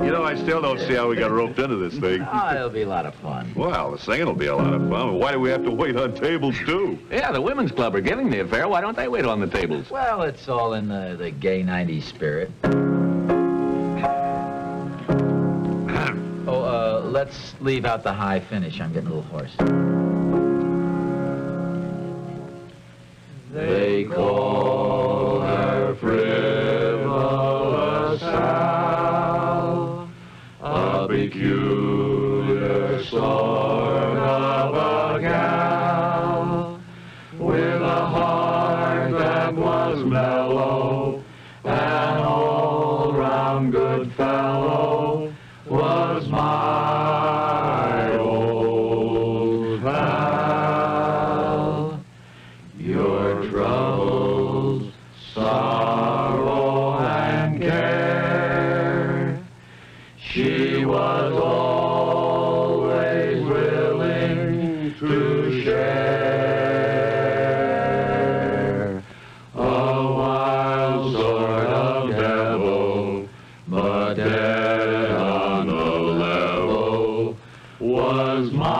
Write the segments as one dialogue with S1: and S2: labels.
S1: You know, I still don't see how we got roped into this thing.
S2: Oh, it'll be a lot of fun.
S1: Well, the singing will be a lot of fun. Why do we have to wait on tables, too?
S3: Yeah, the women's club are giving the affair. Why don't they wait on the tables?
S2: Well, it's all in the gay 90s spirit. Let's leave out the high finish. I'm getting a little hoarse. They call her frivolous Sal, a peculiar sort of a gal, with a heart that was mellow, an all-round good fellow, was my old pal. Your troubles, sorrow, and care, she was always willing to share. A wild sort of devil, but dead on the level, was my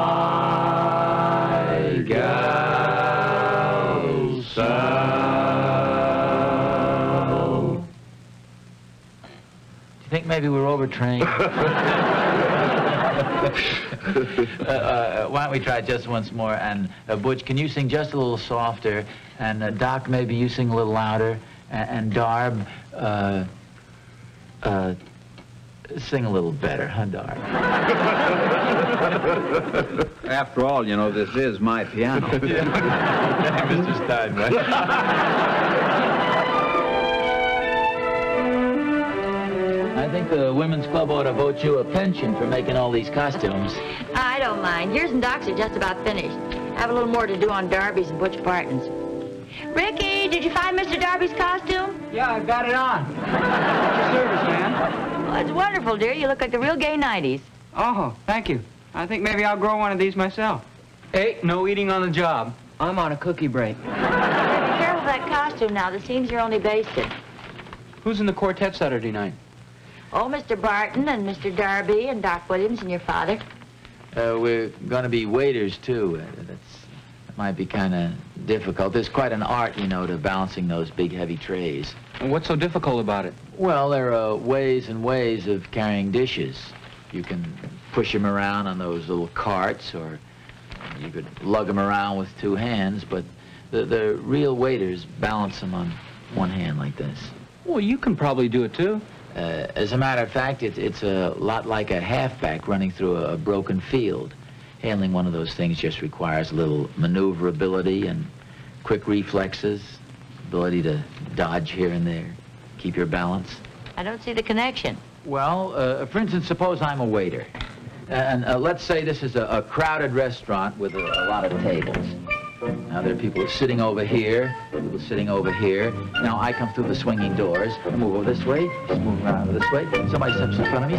S2: gal Sal. Do you think maybe we're overtrained? Why don't we try just once more? And Butch, can you sing just a little softer? And Doc, maybe you sing a little louder. And Darb, sing a little better, huh, Darb?
S4: After all, you know, this is my piano.
S2: Yeah. Mr. Steinway. I think the Women's Club ought to vote you a pension for making all these costumes.
S5: I don't mind. Yours and Doc's are just about finished. I have a little more to do on Darby's and Butch Barton's. Ricky, did you find Mr. Darby's costume?
S4: Yeah, I've got it on. At your service, ma'am.
S5: Well, it's wonderful, dear. You look like the real gay 90s.
S4: Oh, thank you. I think maybe I'll grow one of these myself. Hey, no eating on the job. I'm on a cookie break.
S5: Be careful of that costume now. The seams are only basted.
S4: Who's in the quartet Saturday night?
S5: Oh, Mr. Barton and Mr. Darby and Doc Williams and your father.
S2: We're going to be waiters, too. That might be kind of difficult. There's quite an art, you know, to balancing those big, heavy trays.
S4: What's so difficult about it?
S2: Well, there are ways and ways of carrying dishes. You can push them around on those little carts, or you could lug them around with two hands, but the real waiters balance them on one hand like this.
S4: Well, you can probably do it, too.
S2: As a matter of fact, it's a lot like a halfback running through a broken field. Handling one of those things just requires a little maneuverability and quick reflexes, ability to dodge here and there, keep your balance.
S5: I don't see the connection.
S2: Well, for instance, suppose I'm a waiter. And let's say this is a crowded restaurant with a lot of tables. Now, there are people sitting over here, people sitting over here. Now, I come through the swinging doors. I move over this way, just move around over this way. Somebody steps in front of me.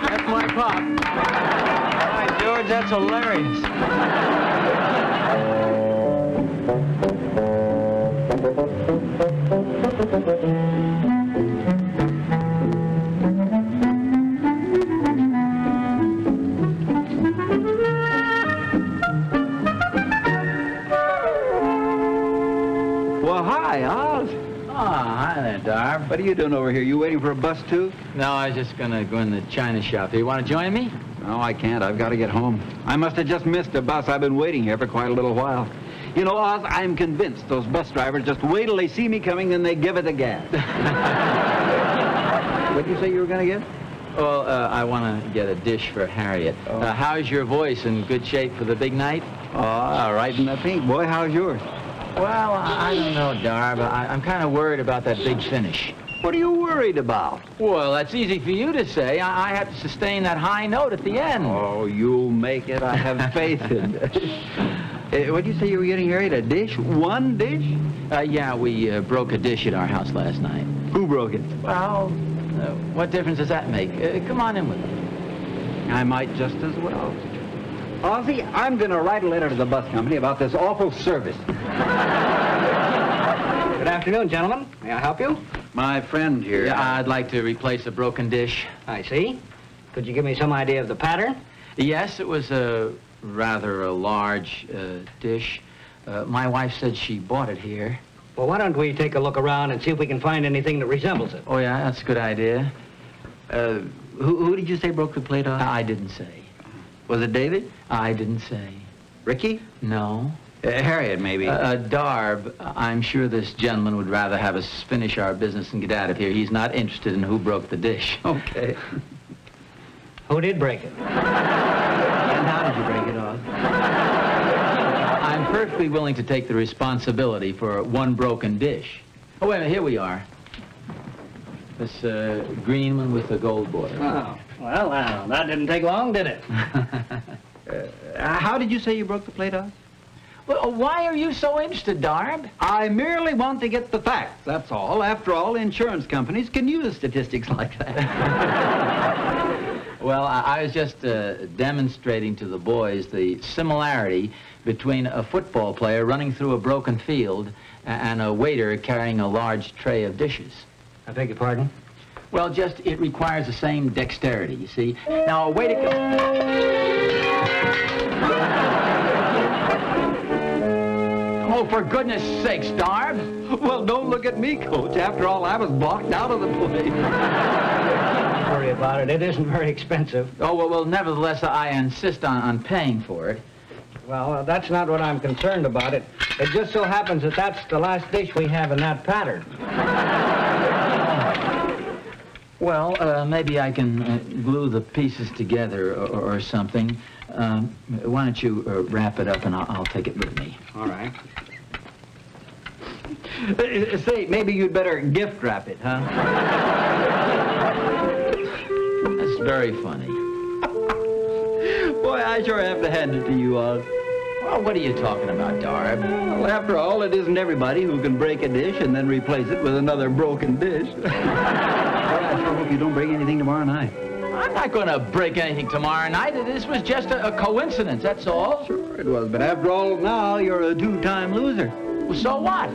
S4: That's my pop. Hi, George, that's hilarious.
S6: Well, hi, Oz.
S2: Oh, hi there, Darb.
S6: What are you doing over here? You waiting for a bus, too?
S2: No, I was just gonna go in the china shop. Do you want to join me?
S6: No, I can't. I've got to get home. I must have just missed a bus. I've been waiting here for quite a little while. You know, Oz, I'm convinced those bus drivers just wait till they see me coming, then they give it the gas. What'd you say you were going to get?
S2: Well, I want to get a dish for Harriet.
S6: Oh.
S2: How's your voice? In good shape for the big night?
S6: Oh, right in the pink. Boy, how's yours?
S2: Well, I don't know, Darb. I'm kind of worried about that big finish.
S6: What are you worried about?
S2: Well, that's easy for you to say. I have to sustain that high note at the end.
S6: Oh, you'll make it. I have faith in it. What'd you say you were getting, Harriet? A dish? One dish?
S2: Yeah, we broke a dish at our house last night.
S6: Who broke it?
S2: Well, what difference does that make? Come on in with me.
S6: I might just as well. Ozzie, I'm going to write a letter to the bus company about this awful service.
S7: Good afternoon, gentlemen. May I help you?
S6: My friend here.
S2: Yeah, I'd like to replace a broken dish.
S7: I see. Could you give me some idea of the pattern?
S2: Yes, it was a rather large dish. My wife said she bought it here.
S7: Well, why don't we take a look around and see if we can find anything that resembles it?
S2: Oh, yeah, that's a good idea.
S6: Who did you say broke the plate off?
S2: I didn't say.
S6: Was it David?
S2: I didn't say.
S6: Ricky?
S2: No.
S6: Harriet, maybe.
S2: Darb, I'm sure this gentleman would rather have us finish our business and get out of here. He's not interested in who broke the dish.
S6: Okay.
S7: Who did break it?
S6: And how did you break it off?
S2: I'm perfectly willing to take the responsibility for one broken dish. Oh, wait a minute, here we are. This green one with the gold border.
S7: Oh, well, now, that didn't take long, did it?
S6: How did you say you broke the plate off?
S2: Well, why are you so interested, Darb?
S6: I merely want to get the facts, that's all. After all, insurance companies can use statistics like that.
S2: Well, I was just demonstrating to the boys the similarity between a football player running through a broken field and a waiter carrying a large tray of dishes.
S7: I beg your pardon?
S2: Well, just it requires the same dexterity, you see. Now, a waiter Oh, for goodness sakes, Darb.
S6: Well, don't look at me, Coach. After all, I was blocked out of the play.
S7: Don't worry about it. It isn't very expensive.
S2: Oh, well, nevertheless, I insist on paying for it.
S7: Well, that's not what I'm concerned about. It just so happens that that's the last dish we have in that pattern.
S2: Well, maybe I can glue the pieces together or something. Why don't you wrap it up and I'll take it with me.
S7: All right.
S6: Say, maybe you'd better gift wrap it, huh?
S2: That's very funny.
S6: Boy, I sure have to hand it to you, Oz.
S2: Well, what are you talking about, Darb?
S6: Well, after all, it isn't everybody who can break a dish and then replace it with another broken dish. Boy, I sure hope you don't break anything tomorrow night.
S2: I'm not going to break anything tomorrow night. This was just a coincidence, that's all.
S6: Sure it was, but after all, now you're a two-time loser.
S2: Well, so what?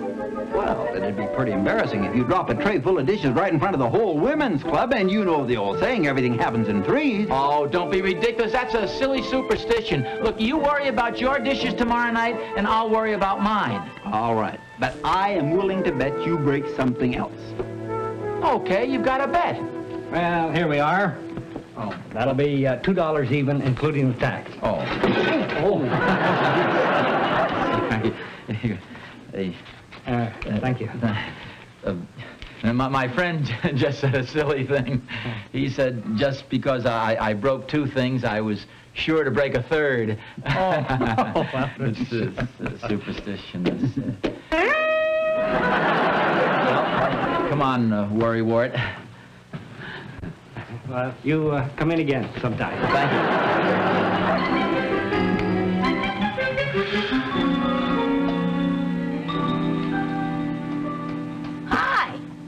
S6: Well, it'd be pretty embarrassing if you drop a tray full of dishes right in front of the whole women's club, and you know the old saying, everything happens in threes.
S2: Oh, don't be ridiculous. That's a silly superstition. Look, you worry about your dishes tomorrow night, and I'll worry about mine.
S6: All right, but I am willing to bet you break something else.
S2: Okay, you've got a bet.
S7: Well, here we are.
S2: Oh.
S7: That'll be $2 even, including the tax.
S2: Oh.
S7: Thank you.
S2: My friend just said a silly thing. He said just because I broke two things, I was sure to break a third. It's superstition. Well, come on, worrywart.
S7: Well, you come in again sometime.
S2: Thank you.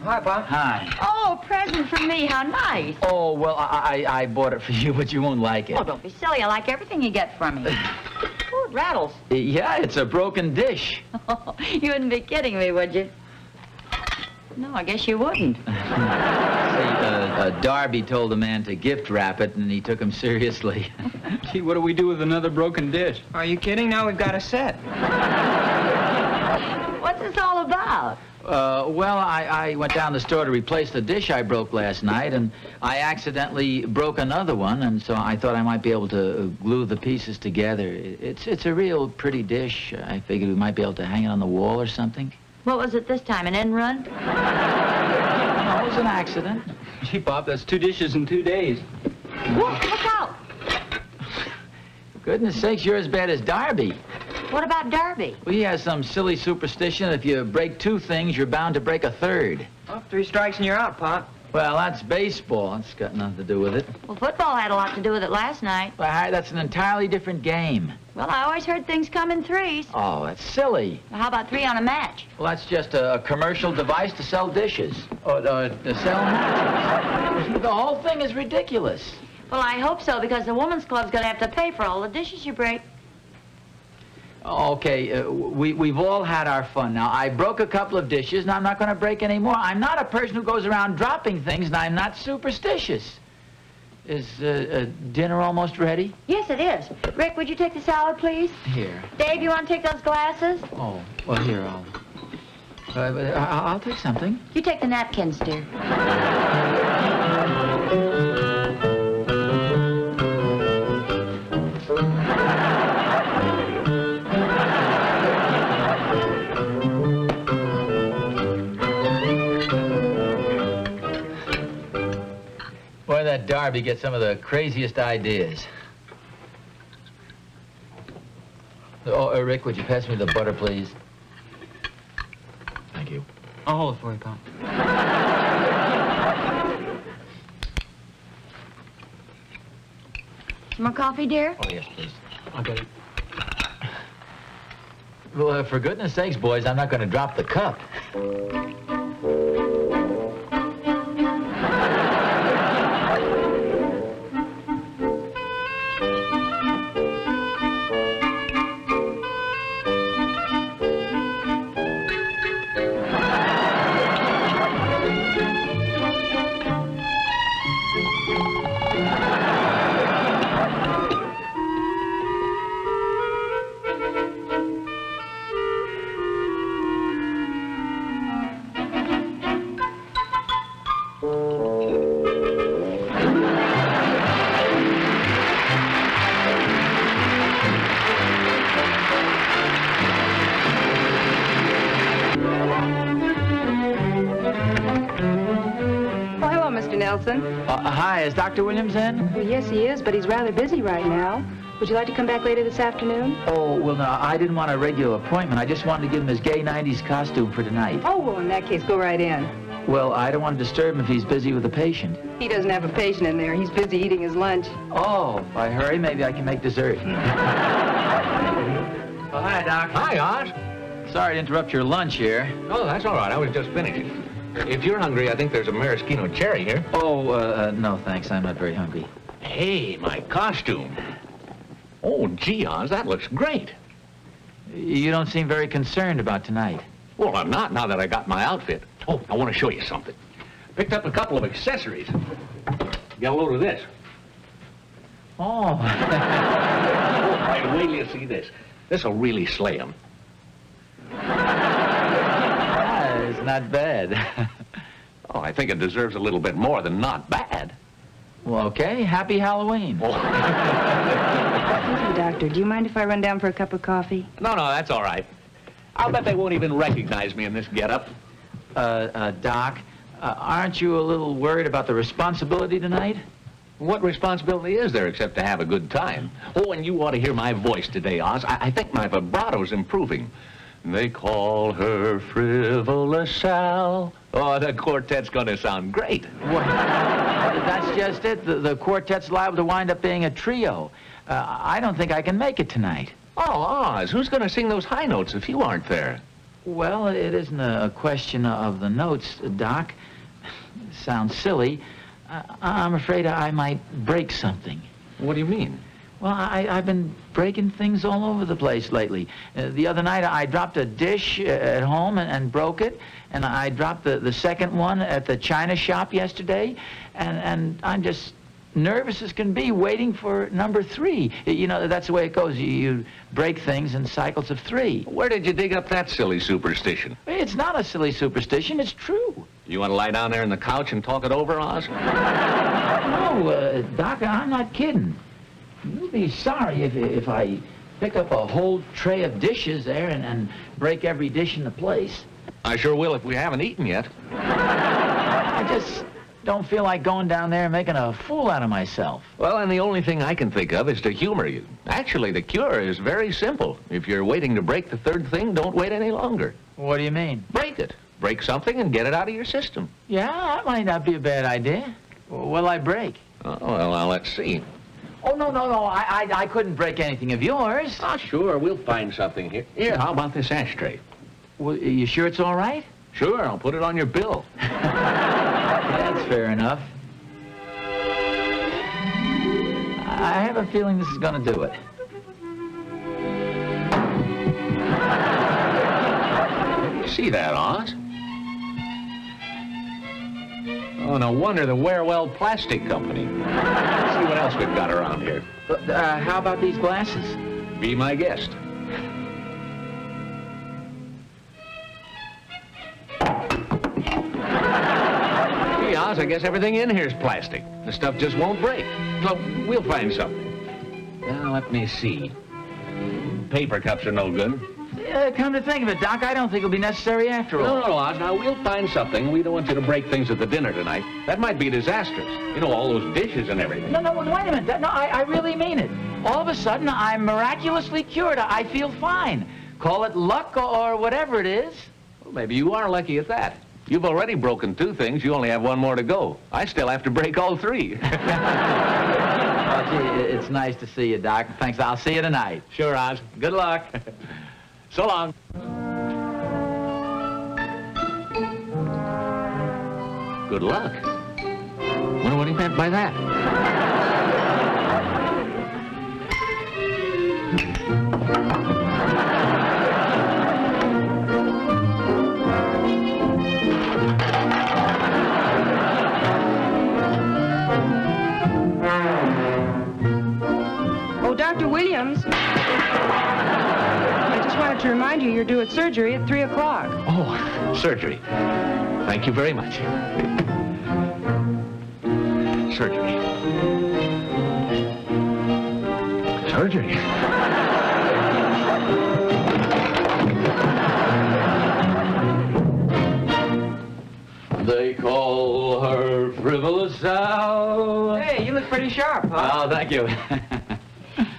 S4: Hi, Pop.
S2: Hi.
S5: Oh, a present from me. How nice.
S2: Oh, well, I bought it for you, but you won't like it.
S5: Oh, don't be silly. I like everything you get from me. Oh, it rattles.
S2: Yeah, it's a broken dish.
S5: Oh, you wouldn't be kidding me, would you? No, I guess you wouldn't.
S2: See, Darby told the man to gift wrap it, and he took him seriously.
S6: Gee, what do we do with another broken dish?
S4: Are you kidding? Now we've got a set.
S5: What's this all about?
S2: Well, I went down the store to replace the dish I broke last night, and I accidentally broke another one, and so I thought I might be able to glue the pieces together. It's a real pretty dish. I figured we might be able to hang it on the wall or something.
S5: What was it this time, an end run?
S2: No, it was an accident.
S6: Gee, Pop, that's 2 dishes in 2 days.
S5: Whoa, look out.
S2: For goodness sakes, you're as bad as Darby.
S5: What about Darby?
S2: Well, he has some silly superstition. If you break 2 things, you're bound to break a third.
S4: Well, 3 strikes and you're out, Pop.
S2: Well, that's baseball. It's got nothing to do with it.
S5: Well, football had a lot to do with it last night.
S2: Well, Harry, that's an entirely different game.
S5: Well, I always heard things come in threes.
S2: Oh, that's silly.
S5: Well, how about 3 on a match?
S2: Well, that's just a commercial device to sell dishes. Or to sell matches. The whole thing is ridiculous.
S5: Well, I hope so, because the women's club's going to have to pay for all the dishes you break.
S2: Okay, we've all had our fun. Now, I broke a couple of dishes, and I'm not going to break any more. I'm not a person who goes around dropping things, and I'm not superstitious. Is dinner almost ready?
S5: Yes, it is. Rick, would you take the salad, please?
S2: Here.
S5: Dave, you want to take those glasses?
S2: Oh, well, here, I'll take something.
S5: You take the napkins, dear.
S2: Boy, that Darby gets some of the craziest ideas. Oh, Rick, would you pass me the butter, please? Thank you.
S4: I'll hold it for you, Pop.
S5: Some more coffee, dear?
S2: Oh, yes, please.
S4: I'll get it.
S2: Well, for goodness sakes, boys, I'm not going to drop the cup. Hi, is Dr. Williams in?
S8: Well, yes, he is, but he's rather busy right now. Would you like to come back later this afternoon?
S2: Oh, well, no, I didn't want a regular appointment. I just wanted to give him his gay 90s costume for tonight.
S8: Oh, well, in that case, go right in.
S2: Well, I don't want to disturb him if he's busy with a patient.
S8: He doesn't have a patient in there. He's busy eating his lunch.
S2: Oh, if I hurry, maybe I can make dessert. Oh, hi, Doc.
S3: Hi, Oz.
S2: Sorry to interrupt your lunch here.
S3: Oh, that's all right. I was just finishing. If you're hungry, I think there's a maraschino cherry here.
S2: Oh, no, thanks. I'm not very hungry.
S3: Hey, my costume. Oh, gee, Oz, that looks great.
S2: You don't seem very concerned about tonight.
S3: Well, I'm not, now that I got my outfit. Oh, I want to show you something. Picked up a couple of accessories. Get a load of this.
S2: Oh.
S3: Oh, wait till you see this. This'll really slay 'em.
S2: It's not bad.
S3: Oh, I think it deserves a little bit more than not bad.
S2: Well, okay. Happy Halloween.
S3: Oh.
S8: Thank you, Doctor. Do you mind if I run down for a cup of coffee?
S3: No, that's all right. I'll bet they won't even recognize me in this getup.
S2: Doc, aren't you a little worried about the responsibility tonight?
S3: What responsibility is there except to have a good time? Oh, and you ought to hear my voice today, Oz. I think my vibrato's improving. They call her Frivolous Sal. Oh, the quartet's gonna sound great.
S2: Well, that's just it. The quartet's liable to wind up being a trio. I don't think I can make it tonight.
S3: Oh, Oz, who's gonna sing those high notes if you aren't there?
S2: Well, it isn't a question of the notes, Doc. Sounds silly. I'm afraid I might break something.
S3: What do you mean?
S2: Well, I've been breaking things all over the place lately. The other night, I dropped a dish at home and broke it. And I dropped the second one at the china shop yesterday. And I'm just nervous as can be, waiting for number 3. You know, that's the way it goes. You break things in cycles of 3.
S3: Where did you dig up that silly superstition?
S2: It's not a silly superstition. It's true.
S3: You want to lie down there on the couch and talk it over, Oz?
S2: No, Doc, I'm not kidding. You'll be sorry if I pick up a whole tray of dishes there and break every dish in the place.
S3: I sure will if we haven't eaten yet.
S2: I just don't feel like going down there and making a fool out of myself.
S3: Well, and the only thing I can think of is to humor you. Actually, the cure is very simple. If you're waiting to break the third thing, don't wait any longer.
S2: What do you mean?
S3: Break it. Break something and get it out of your system.
S2: Yeah, that might not be a bad idea. What'll I break?
S3: Oh, well, now let's see.
S2: Oh, no. I couldn't break anything of yours.
S3: Oh, sure, we'll find something here. Here, how about this ashtray?
S2: Well, you sure it's all right?
S3: Sure, I'll put it on your bill.
S2: That's fair enough. I have a feeling this is going to do it.
S3: You see that, Oz? Oh, no wonder the Warewell Plastic Company. Let's see what else we've got around here.
S2: How about these glasses?
S3: Be my guest. Gee, Oz, I guess everything in here's plastic. The stuff just won't break. So we'll find something. Now, let me see. Paper cups are no good.
S2: Come to think of it, Doc, I don't think it'll be necessary after all.
S3: No, Oz, now we'll find something. We don't want you to break things at the dinner tonight. That might be disastrous. You know, all those dishes and everything.
S2: No, wait a minute. No, I really mean it. All of a sudden, I'm miraculously cured. I feel fine. Call it luck or whatever it is.
S3: Well, maybe you are lucky at that. You've already broken 2 things. You only have 1 more to go. I still have to break all 3.
S2: Oh, gee, it's nice to see you, Doc. Thanks. I'll see you tonight.
S3: Sure, Oz.
S2: Good luck.
S3: So long. Good luck. Wonder what he meant by that.
S8: Oh, Dr. Williams. I just wanted to remind you you're due at surgery at 3 o'clock.
S3: Oh, surgery. Thank you very much. Surgery. Surgery.
S2: They call her frivolous Sal.
S4: Hey, you look pretty sharp, huh?
S2: Oh, thank you.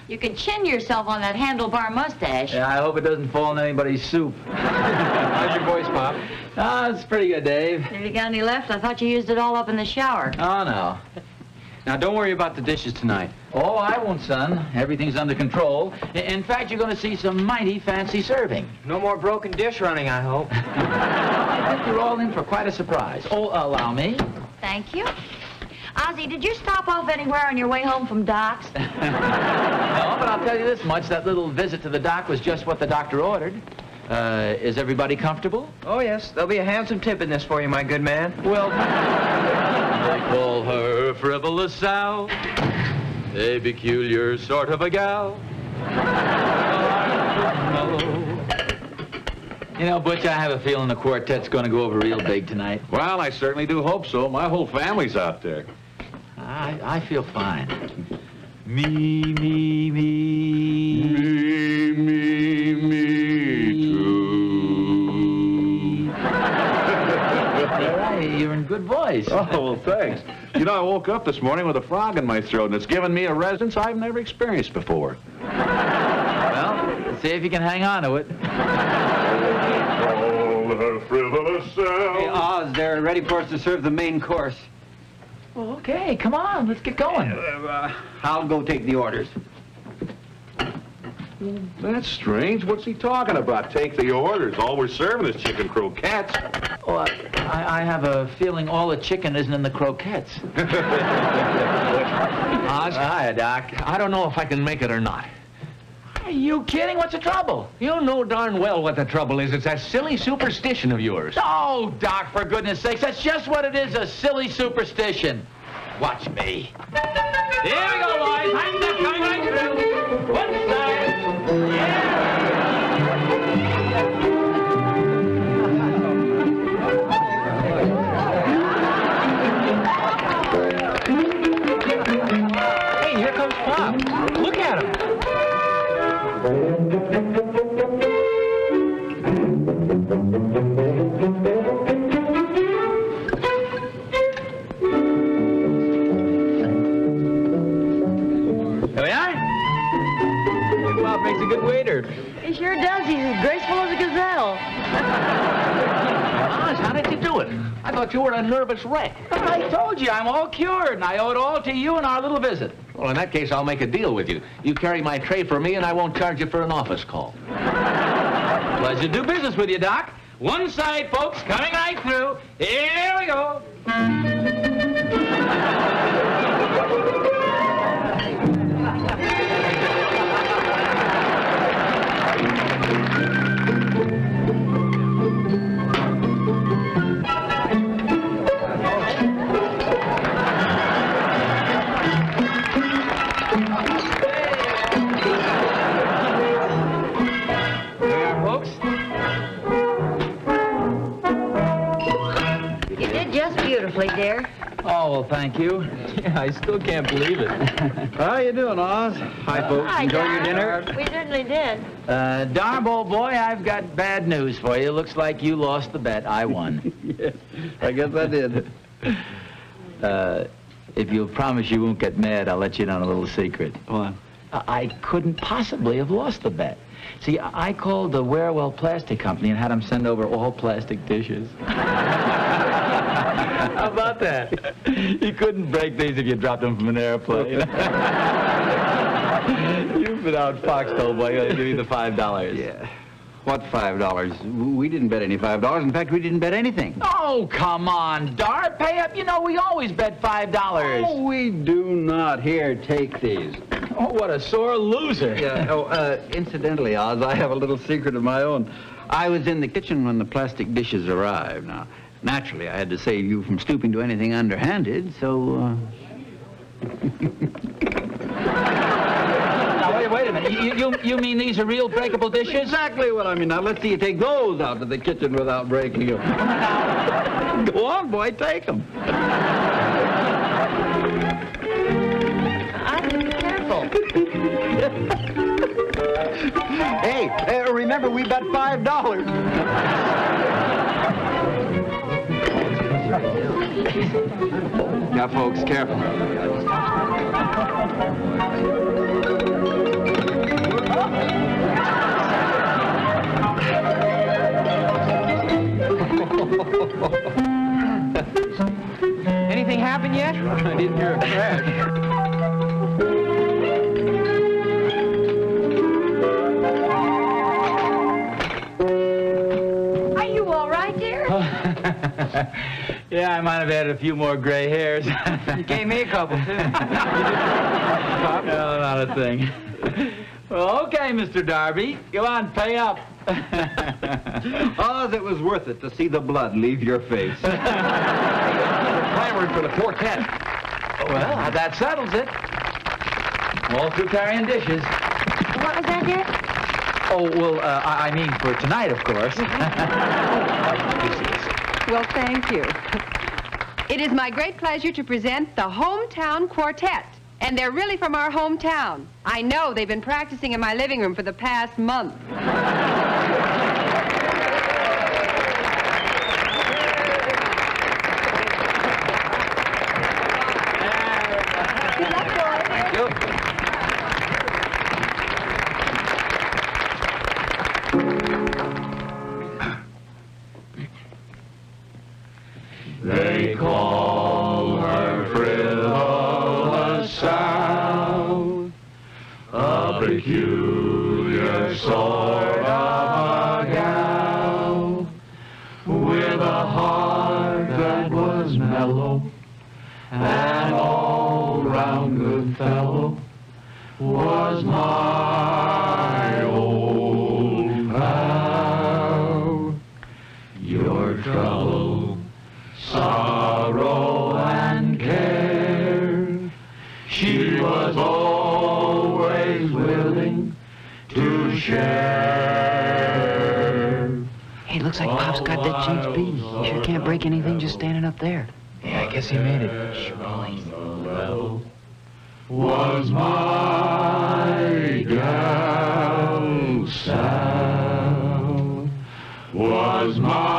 S5: You can chin yourself on that handlebar mustache.
S2: Yeah, I hope it doesn't fall in anybody's soup.
S4: How's your voice, Pop?
S2: Oh, it's pretty good, Dave.
S5: Have you got any left? I thought you used it all up in the shower.
S2: Oh, no.
S4: Now, don't worry about the dishes tonight.
S2: Oh, I won't, son. Everything's under control. In fact, you're going to see some mighty fancy serving.
S4: No more broken dish running, I hope.
S2: I think you're all in for quite a surprise. Oh, allow me.
S5: Thank you. Ozzie, did you stop off anywhere on your way home from Doc's?
S2: No, but I'll tell you this much. That little visit to the doc was just what the doctor ordered. Is everybody comfortable?
S4: Oh, yes. There'll be a handsome tip in this for you, my good man.
S2: Well, they call her frivolous Sal, a peculiar sort of a gal. You know, Butch, I have a feeling the quartet's going to go over real big tonight.
S1: Well, I certainly do hope so. My whole family's out there.
S2: I feel fine. Me, me, me.
S1: Me too.
S2: All right, you're in good voice.
S1: Oh, well, thanks. You know, I woke up this morning with a frog in my throat, and it's given me a resonance I've never experienced before.
S2: Well, let's see if you can hang on to it.
S1: All her frivolous self.
S6: Hey, Oz, they're ready for us to serve the main course.
S2: Well, okay, come on, let's get going.
S6: I'll go take the orders.
S1: That's strange. What's he talking about? Take the orders. All we're serving is chicken croquettes.
S2: Oh, I have a feeling all the chicken isn't in the croquettes.
S3: Oz,
S2: Hi, Doc.
S3: I don't know if I can make it or not.
S2: Are you kidding? What's the trouble?
S3: You know darn well what the trouble is. It's that silly superstition of yours.
S2: Oh, Doc, for goodness sakes, that's just what it is, a silly superstition. Watch me. Here we go, boys. I'm just coming right through. One side.
S4: Hey, here comes Pop. Look at him.
S2: There we are. Bob makes a good waiter.
S5: He sure does. He's as graceful as a gazelle.
S3: Oz, how did you do it? I thought you were a nervous wreck.
S2: I told you, I'm all cured, and I owe it all to you and our little visit.
S3: Well, in that case, I'll make a deal with you. You carry my tray for me, and I won't charge you for an office call.
S2: Pleasure to do business with you, Doc. One side, folks, coming right through. Here we go.
S5: You did just beautifully, dear.
S2: Oh, well, thank you.
S4: Yeah, I still can't believe it.
S6: How you doing, Oz? Hi, folks.
S5: Hi,
S6: Enjoy your
S5: Dar.
S6: dinner?
S5: We certainly did.
S2: Darb, old boy, I've got bad news for you. Looks like you lost the bet. I won.
S6: Yes, I guess I did.
S2: If you'll promise you won't get mad, I'll let you in on a little secret.
S6: What?
S2: I couldn't possibly have lost the bet. See, I called the Warewell Plastic Company and had them send over all plastic dishes. How about that? You couldn't break these if you dropped them from an airplane. You've been out foxed, old boy. I'll give you the $5.
S6: Yeah. What $5? We didn't bet any $5. In fact, we didn't bet anything.
S2: Oh, come on, Dart. Pay up. You know we always bet $5.
S6: Oh, we do not. Here, take these.
S2: Oh, what a sore loser.
S6: Yeah. Incidentally, Oz, I have a little secret of my own. I was in the kitchen when the plastic dishes arrived. Now, naturally, I had to save you from stooping to anything underhanded, so,
S2: Now, wait a minute. You mean these are real breakable dishes?
S6: Exactly what I mean. Now, let's see you take those out to the kitchen without breaking them. Go on, boy, take them.
S5: I'm careful.
S6: Hey, remember, we bet $5. Now, folks, careful.
S4: Anything happen yet?
S6: I didn't hear a crash.
S5: Are you all right, dear?
S2: Yeah, I might have added a few more gray hairs.
S4: You gave me a couple, too.
S2: No, not a thing. Well, okay, Mr. Darby. Go on, pay up.
S6: Oz, it was worth it to see the blood leave your face.
S3: Clamoring for the quartet.
S2: Well, that settles it. All through carrying dishes.
S5: What was that, dear?
S2: Oh, well, I mean for tonight, of course.
S9: Well, thank you. It is my great pleasure to present the Hometown Quartet. And they're really from our hometown. I know they've been practicing in my living room for the past month. Good luck, boys.
S2: Thank you.
S1: They call her frivolous sound, a peculiar sort of a gal, with a heart that was mellow, and all-round good fellow, was my old pal. Your trouble, sorrow and care, she was always willing to share.
S4: Hey, looks like Pop's got that changed beat. You sure can't break anything just standing up there.
S2: Yeah, I guess he made it.
S1: Was my gal Sal, was my